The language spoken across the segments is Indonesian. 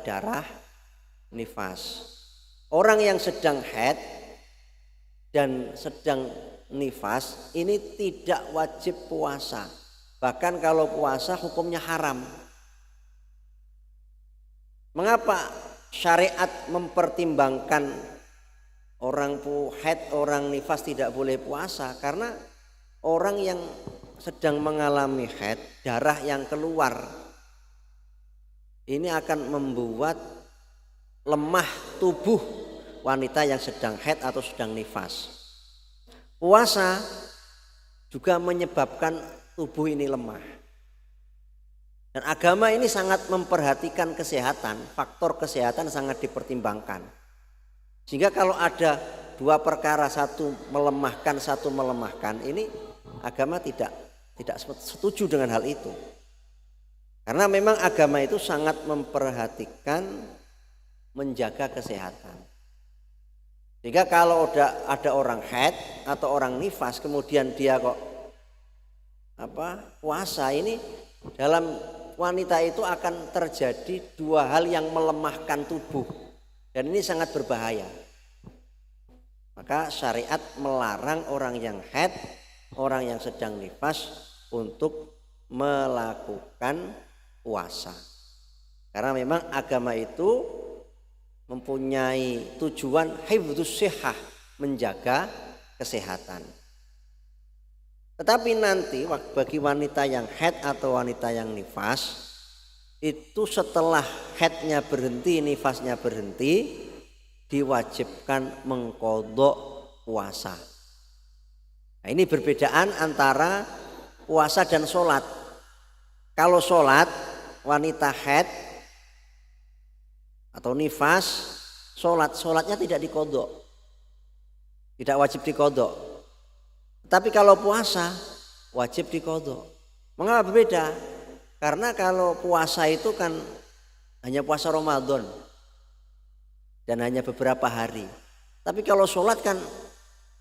darah nifas. Orang yang sedang haid dan sedang nifas ini tidak wajib puasa. Bahkan kalau puasa hukumnya haram. Mengapa syariat mempertimbangkan orang haid, orang nifas tidak boleh puasa? Karena orang yang sedang mengalami haid, darah yang keluar ini akan membuat lemah tubuh wanita yang sedang haid atau sedang nifas. Puasa juga menyebabkan tubuh ini lemah. Dan agama ini sangat memperhatikan kesehatan, faktor kesehatan sangat dipertimbangkan. Sehingga kalau ada dua perkara, satu melemahkan, satu melemahkan, ini agama tidak setuju dengan hal itu. Karena memang agama itu sangat memperhatikan menjaga kesehatan. Sehingga kalau ada orang haid atau orang nifas kemudian dia kok puasa, ini dalam wanita itu akan terjadi dua hal yang melemahkan tubuh dan ini sangat berbahaya. Maka syariat melarang orang yang haid, orang yang sedang nifas untuk melakukan puasa. Karena memang agama itu mempunyai tujuan hifdzus shihah, menjaga kesehatan. Tetapi nanti bagi wanita yang haid atau wanita yang nifas itu setelah haidnya berhenti, nifasnya berhenti, diwajibkan mengqadha puasa. Nah, ini perbedaan antara puasa dan sholat. Kalau sholat wanita haid atau nifas sholatnya tidak diqadha, tidak wajib diqadha. Tapi kalau puasa wajib diqadha. Mengapa berbeda? Karena kalau puasa itu kan hanya puasa Ramadan dan hanya beberapa hari. Tapi kalau sholat kan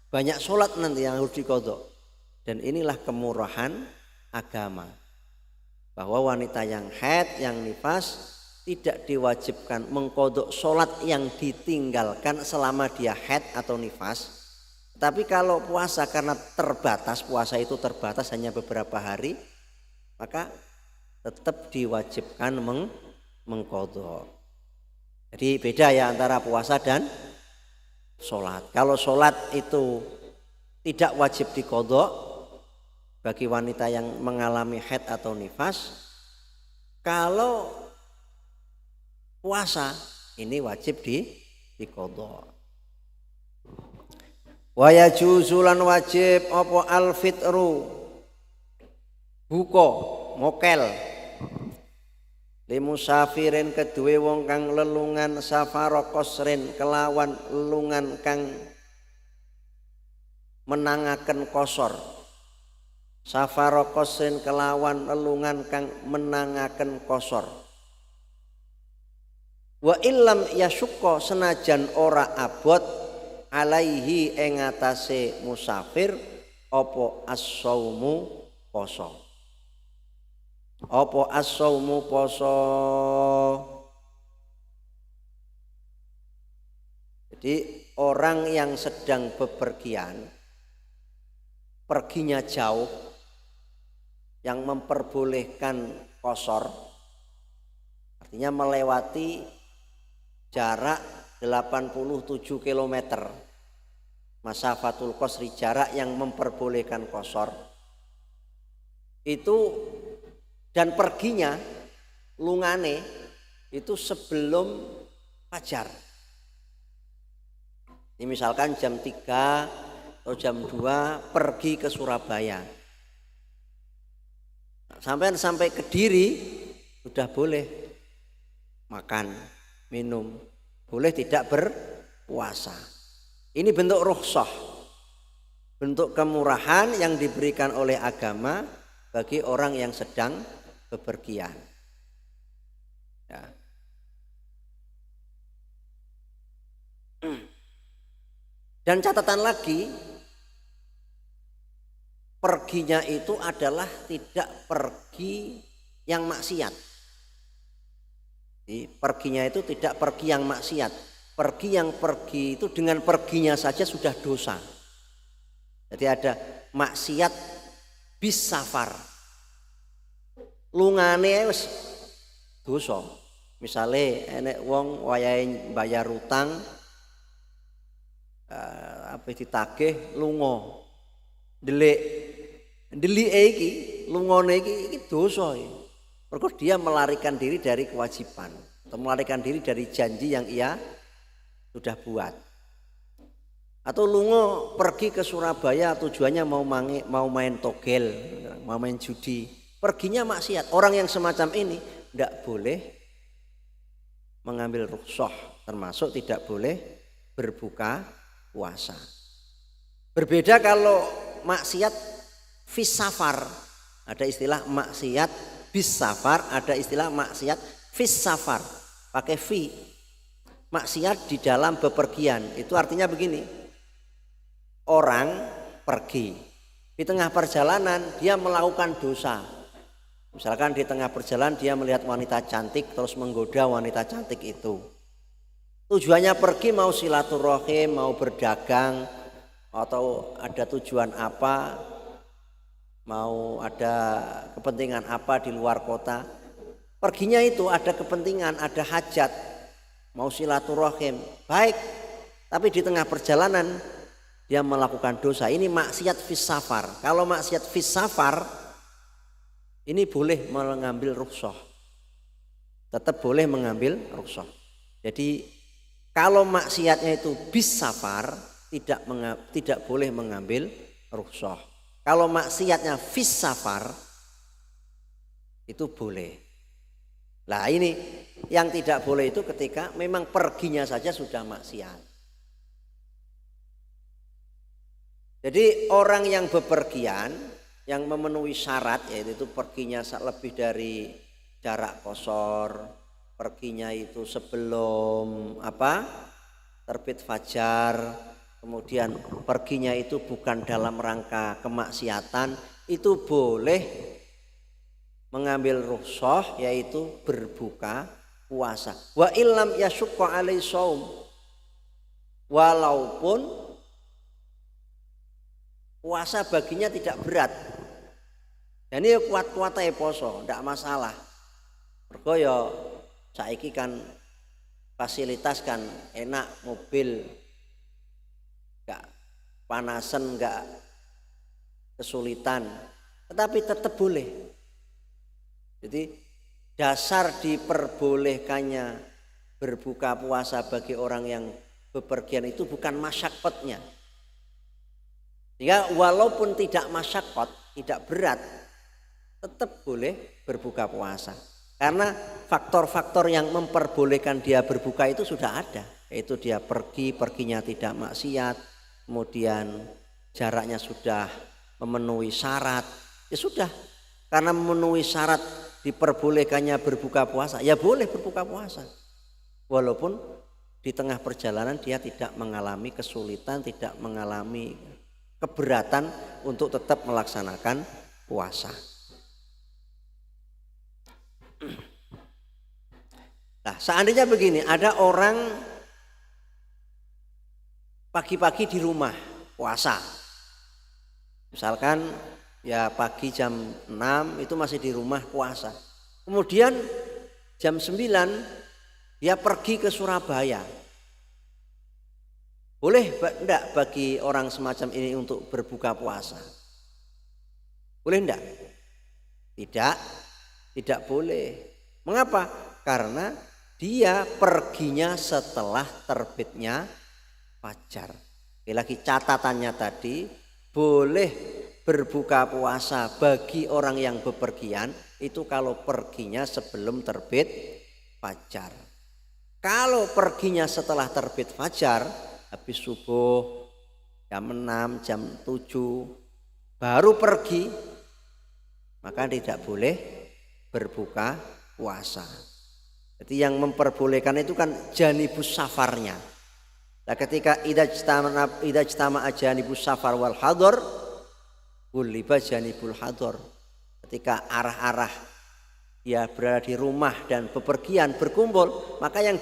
banyak sholat nanti yang harus diqadha. Dan inilah kemurahan agama. Bahwa wanita yang haid, yang nifas tidak diwajibkan mengqadha sholat yang ditinggalkan selama dia haid atau nifas. Tapi kalau puasa karena terbatas, puasa itu terbatas hanya beberapa hari, maka tetap diwajibkan mengqadha. Jadi beda ya antara puasa dan sholat. Kalau sholat itu tidak wajib diqadha bagi wanita yang mengalami haid atau nifas. Kalau puasa ini wajib diqadha. Wa yajuzulan wajib apa alfitru buka mokel limusafirin kedue wong kang lelungan safara qasrin kelawan lelungan kang menangaken kosor. Safara qasrin kelawan lelungan kang menangaken kosor. Wa illam yasyukka senajan ora abot alaihi ing atase musafir apa as-saumu poso. Apa as-saumu poso. Jadi orang yang sedang bepergian, perginya jauh, yang memperbolehkan qashar, artinya melewati jarak 87 km. Masafatul qasri, jarak yang memperbolehkan qashar. Itu dan perginya lungane itu sebelum fajar. Ini misalkan jam 3 atau jam 2 pergi ke Surabaya. Sampai Kediri sudah boleh makan, minum, boleh tidak berpuasa. Ini bentuk rukhsah, bentuk kemurahan yang diberikan oleh agama bagi orang yang sedang bepergian. Ya. Dan catatan lagi, perginya itu adalah tidak pergi yang maksiat. Jadi perginya itu tidak pergi yang maksiat. Pergi yang pergi itu dengan perginya saja sudah dosa. Jadi ada maksiat bis safar. Lungane wis dosa. Misale enek wong wayahe bayar utang apa ditagih lunga. Ndelike iki lungane iki dosa iki. Mergo dia melarikan diri dari kewajiban atau melarikan diri dari janji yang ia sudah buat. Atau lunga pergi ke Surabaya tujuannya mau main togel, mau main judi. Perginya maksiat. Orang yang semacam ini tidak boleh mengambil rukhsah, termasuk tidak boleh berbuka puasa. Berbeda kalau maksiat fis safar. Ada istilah maksiat bis safar, ada istilah maksiat fis safar. Pakai fi. Maksiat di dalam bepergian. Itu artinya begini. Orang pergi. Di tengah perjalanan dia melakukan dosa. Misalkan di tengah perjalanan dia melihat wanita cantik terus menggoda wanita cantik itu. Tujuannya pergi mau silaturahim, mau berdagang, atau ada tujuan apa, mau ada kepentingan apa di luar kota. Perginya itu ada kepentingan, ada hajat, mau silaturahim, baik. Tapi di tengah perjalanan dia melakukan dosa. Ini maksiat fis safar. Kalau maksiat fis safar ini boleh mengambil rukhsah. Tetap boleh mengambil rukhsah. Jadi kalau maksiatnya itu bis safar tidak boleh mengambil rukhsah. Kalau maksiatnya fis safar itu boleh. Nah ini yang tidak boleh itu ketika memang perginya saja sudah maksiat. Jadi orang yang bepergian yang memenuhi syarat yaitu perginya lebih dari jarak qashar, perginya itu sebelum terbit fajar, kemudian perginya itu bukan dalam rangka kemaksiatan, itu boleh mengambil rukhsah yaitu berbuka puasa. Wa illam yasyukka alai shaum, walaupun puasa baginya tidak berat. Dan ini kuat-kuat ae poso, ndak masalah. Mergo ya saiki kan fasilitas kan enak, mobil enggak panasan, enggak kesulitan, tetapi tetap boleh. Jadi dasar diperbolehkannya berbuka puasa bagi orang yang bepergian itu bukan masyaqqatnya. Jika walaupun tidak masyaqqat, tidak berat, tetap boleh berbuka puasa. Karena faktor-faktor yang memperbolehkan dia berbuka itu sudah ada. Yaitu dia perginya tidak maksiat, kemudian jaraknya sudah memenuhi syarat. Ya sudah, karena memenuhi syarat diperbolehkannya berbuka puasa, ya boleh berbuka puasa. Walaupun di tengah perjalanan dia tidak mengalami kesulitan, tidak mengalami keberatan untuk tetap melaksanakan puasa. Nah, seandainya begini, ada orang pagi-pagi di rumah puasa. Misalkan ya pagi jam 6 itu masih di rumah puasa. Kemudian jam 9 dia pergi ke Surabaya. Boleh enggak bagi orang semacam ini untuk berbuka puasa? Boleh enggak? Tidak boleh. Mengapa? Karena dia perginya setelah terbitnya fajar. Lagi catatannya tadi, boleh berbuka puasa bagi orang yang bepergian itu kalau perginya sebelum terbit fajar. Kalau perginya setelah terbit fajar, habis subuh jam 6, jam 7 baru pergi, maka tidak boleh berbuka puasa. Jadi yang memperbolehkan itu kan janibus safarnya. Nah, ketika idza ijtama'a janibus safar wal hadar, uliba janibul hadar. Ketika arah-arah ya berada di rumah dan bepergian berkumpul, maka yang